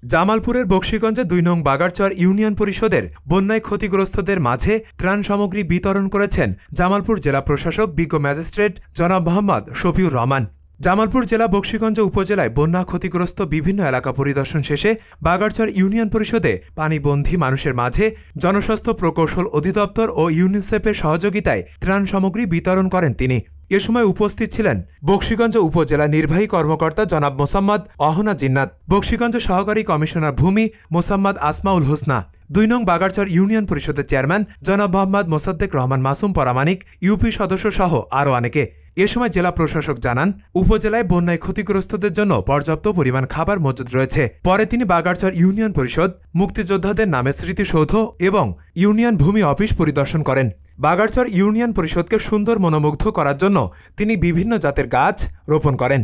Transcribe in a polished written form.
জামালপুরের বকশীগঞ্জে ২ নং বাগারচর ইউনিয়ন পরিষদের বন্যায় ক্ষতিগ্রস্তদের মাঝে ত্রাণ সামগ্রী বিতরণ করেছেন জামালপুর জেলা প্রশাসক বিজ্ঞ ম্যাজিস্ট্রেট জনাব মোহাম্মদ শফিউর রহমান। জামালপুর জেলা বকশীগঞ্জ উপজেলায় বন্যা ক্ষতিগ্রস্ত বিভিন্ন এলাকা পরিদর্শন শেষে বাগারচর ইউনিয়ন পরিষদে পানিবন্দী মানুষের মাঝে জনস্বাস্থ্য প্রকৌশল অধিদপ্তর ও ইউনিসেফের সহযোগিতায় ত্রাণ সামগ্রী বিতরণ করেন তিনি। এ সময় উপস্থিত ছিলেন বকশীগঞ্জ উপজেলা নির্বাহী কর্মকর্তা জনাব মোসাম্মদ অহনা জিন্নাত, বকশীগঞ্জ সহকারী কমিশনার ভূমি মোসাম্মদ আসমাউল হোসনা, ২ নং বাগারচর ইউনিয়ন পরিষদের চেয়ারম্যান জনাব মোহাম্মদ মোসাদ্দেক রহমান মাসুম পরামানিক, ইউপি সদস্য সহ আরও অনেকে। এ সময় জেলা প্রশাসক জানান, উপজেলায় বন্যায় ক্ষতিগ্রস্তদের জন্য পর্যাপ্ত পরিমাণ খাবার মজুদ রয়েছে। পরে তিনি বাগারচর ইউনিয়ন পরিষদ, মুক্তিযোদ্ধাদের নামে স্মৃতিসৌধ এবং ইউনিয়ন ভূমি অফিস পরিদর্শন করেন। বাগারচর ইউনিয়ন পরিষদকে সুন্দর মনোমুগ্ধ করার জন্য তিনি বিভিন্ন জাতের গাছ রোপণ করেন।